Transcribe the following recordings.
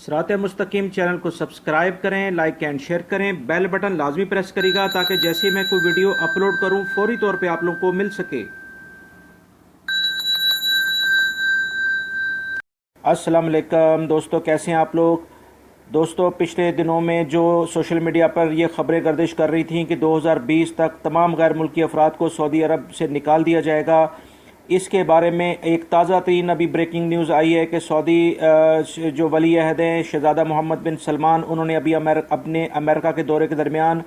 सिरात मुस्तकीम चैनल को सब्सक्राइब करें, लाइक एंड शेयर करें, बेल बटन लाजमी प्रेस करेगा ताकि जैसे ही मैं कोई वीडियो अपलोड करूं फौरी तौर पे आप लोगों को मिल सके। अस्सलाम वालेकुम दोस्तों, कैसे हैं आप लोग। दोस्तों, पिछले दिनों में जो सोशल मीडिया पर ये खबरें गर्दिश कर रही थी कि 2020 तक तमाम गैर मुल्की अफराद को सऊदी अरब से निकाल दिया जाएगा, इसके बारे में एक ताज़ा तरीन अभी ब्रेकिंग न्यूज़ आई है कि सऊदी जो वली अहद हैं शहज़ादा मोहम्मद बिन सलमान, उन्होंने अभी अपने अमेरिका के दौरे के दरमियान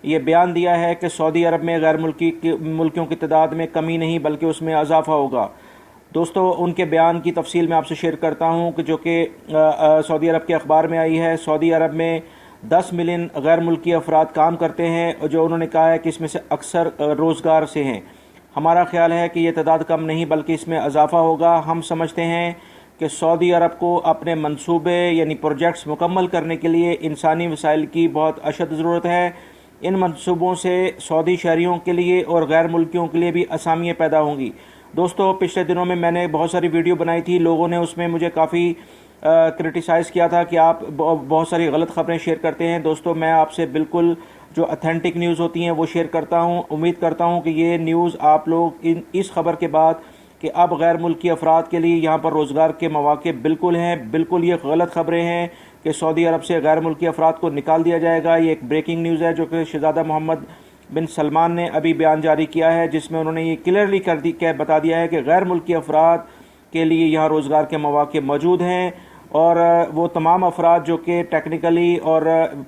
ये बयान दिया है कि सऊदी अरब में गैर मुल्कियों की तादाद में कमी नहीं बल्कि उसमें इजाफा होगा। दोस्तों, उनके बयान की तफसील मैं आपसे शेयर करता हूँ कि जो कि सऊदी अरब के अखबार में आई है। सऊदी अरब में 10 मिलियन गैर मुल्की अफराद काम करते हैं, जो उन्होंने कहा है कि इसमें से अक्सर रोज़गार से हैं। हमारा ख्याल है कि ये तादाद कम नहीं बल्कि इसमें इजाफा होगा। हम समझते हैं कि सऊदी अरब को अपने मंसूबे यानी प्रोजेक्ट्स मुकम्मल करने के लिए इंसानी वसाइल की बहुत अशद ज़रूरत है। इन मंसूबों से सऊदी शहरियों के लिए और गैर मुल्कियों के लिए भी आसामियाँ पैदा होंगी। दोस्तों, पिछले दिनों में मैंने बहुत सारी वीडियो बनाई थी, लोगों ने उसमें मुझे काफ़ी क्रिटिसाइज़ किया था कि आप बहुत सारी गलत खबरें शेयर करते हैं। दोस्तों, मैं आपसे बिल्कुल जो ऑथेंटिक न्यूज़ होती हैं वो शेयर करता हूं। उम्मीद करता हूं कि ये न्यूज़ आप लोग इस खबर के बाद कि अब गैर मुल्की अफराद के लिए यहाँ पर रोज़गार के मौके बिल्कुल हैं, बिल्कुल ये गलत खबरें हैं कि सऊदी अरब से गैर मुल्की अफराद को निकाल दिया जाएगा। ये एक ब्रेकिंग न्यूज़ है जो कि शहज़ादा मोहम्मद बिन सलमान ने अभी बयान जारी किया है, जिसमें उन्होंने ये क्लियरली बता दिया है कि गैर मुल्की अफराद के लिए यहाँ रोज़गार के मौके मौजूद हैं और वो तमाम अफराद जो कि टेक्निकली और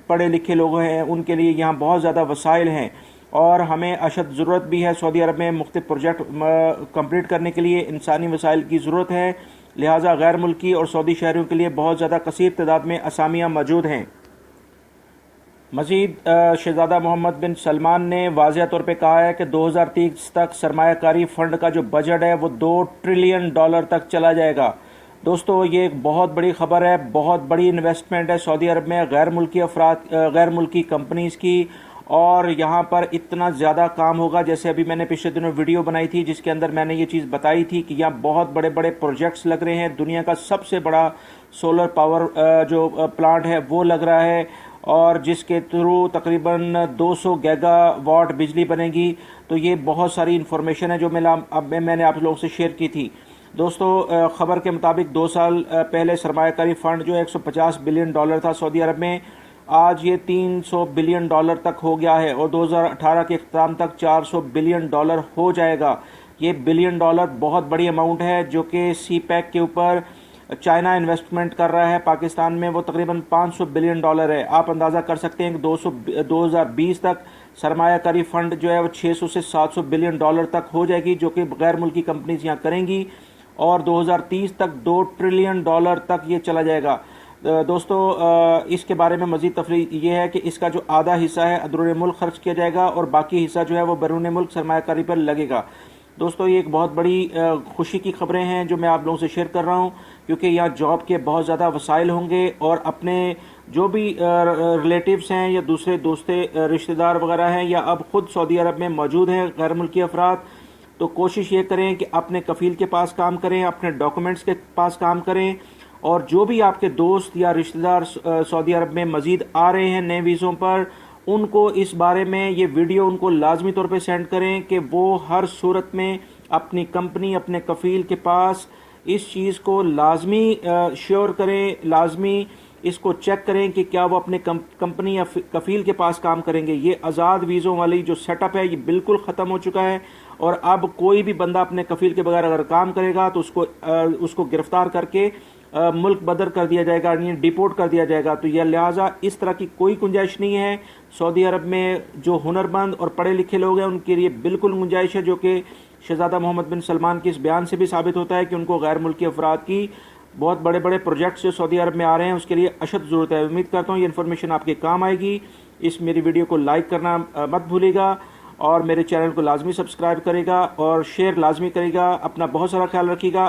पढ़े लिखे लोग हैं उनके लिए यहाँ बहुत ज़्यादा वसाइल हैं और हमें अशद ज़रूरत भी है। सऊदी अरब में मुख्तलिफ प्रोजेक्ट कंप्लीट करने के लिए इंसानी वसाइल की ज़रूरत है, लिहाजा गैर मुल्की और सऊदी शहरियों के लिए बहुत ज़्यादा कसीर तादाद में असामियाँ मौजूद हैं। मज़ीद शहज़ादा मोहम्मद बिन सलमान ने वाज़िया तौर पे कहा है कि 2030 तक सरमायाकारी फ़ंड का जो बजट है वो $2 ट्रिलियन तक चला जाएगा। दोस्तों, ये एक बहुत बड़ी खबर है, बहुत बड़ी इन्वेस्टमेंट है सऊदी अरब में गैर मुल्की कंपनीज़ की, और यहाँ पर इतना ज़्यादा काम होगा। जैसे अभी मैंने पिछले दिनों वीडियो बनाई थी जिसके अंदर मैंने ये चीज़ बताई थी कि यहाँ बहुत बड़े बड़े प्रोजेक्ट्स लग रहे हैं। दुनिया का सबसे बड़ा सोलर पावर जो प्लांट है वो लग रहा है और जिसके थ्रू तकरीबन 200 गीगावाट बिजली बनेगी। तो ये बहुत सारी इन्फॉर्मेशन है जो मैंने आप लोगों से शेयर की थी। दोस्तों, खबर के मुताबिक 2 साल पहले सरमायाकारी फ़ंड जो $150 बिलियन था सऊदी अरब में, आज ये $300 बिलियन तक हो गया है और 2018 के अख्ताम तक $400 बिलियन हो जाएगा। ये बिलियन डॉलर बहुत बड़ी अमाउंट है जो कि CPEC के ऊपर चाइना इन्वेस्टमेंट कर रहा है पाकिस्तान में, वो तकरीबन $500 बिलियन है। आप अंदाज़ा कर सकते हैं कि 2020 तक सरमायाकारी फ़ंड जो है वो 600 से 700 बिलियन तक हो जाएगी, जो कि गैर मुल्की कंपनीज यहाँ करेंगी, और 2030 तक $2 ट्रिलियन तक ये चला जाएगा। दोस्तों, इसके बारे में मज़ीद तफरीह ये है कि इसका जो आधा हिस्सा है अंदरूनी मुल्क खर्च किया जाएगा और बाकी हिस्सा जो है वो बैरून मुल्क सरमायाकारी पर लगेगा। दोस्तों, ये एक बहुत बड़ी खुशी की खबरें हैं जो मैं आप लोगों से शेयर कर रहा हूं, क्योंकि यहाँ जॉब के बहुत ज़्यादा वसाइल होंगे और अपने जो भी रिलेटिव्स हैं या दूसरे रिश्तेदार वगैरह हैं या अब खुद सऊदी अरब में मौजूद हैं गैर मुल्की अफराद, तो कोशिश ये करें कि अपने कफ़ील के पास काम करें, अपने डॉक्यूमेंट्स के पास काम करें, और जो भी आपके दोस्त या रिश्तेदार सऊदी अरब में मज़ीद आ रहे हैं नए वीज़ों पर, उनको इस बारे में ये वीडियो उनको लाजमी तौर पे सेंड करें कि वो हर सूरत में अपनी कंपनी अपने कफ़ील के पास इस चीज़ को लाजमी श्योर करें, लाजमी इसको चेक करें कि क्या वो अपने कंपनी या कफ़ील के पास काम करेंगे। ये आज़ाद वीज़ों वाली जो सेटअप है ये बिल्कुल ख़त्म हो चुका है और अब कोई भी बंदा अपने कफ़ील के बगैर अगर काम करेगा तो उसको गिरफ्तार करके मुल्क बदर कर दिया जाएगा, यानी डिपोर्ट कर दिया जाएगा। तो यह लिहाजा इस तरह की कोई गुंजाइश नहीं है। सऊदी अरब में जो हुनरमंद और पढ़े लिखे लोग हैं उनके लिए बिल्कुल गुंजाइश है, जो कि शहज़ादा मोहम्मद बिन सलमान के इस बयान से भी साबित होता है कि उनको गैर मुल्की अफराद की बहुत बड़े बड़े प्रोजेक्ट्स जो सऊदी अरब में आ रहे हैं उसके लिए अशद ज़रूरत है। उम्मीद करता हूँ ये इन्फॉर्मेशन आपके काम आएगी। इस मेरी वीडियो को लाइक करना मत भूलिएगा और मेरे चैनल को लाजमी सब्सक्राइब करेगा और शेयर लाजमी करेगा। अपना बहुत सारा ख्याल रखिएगा।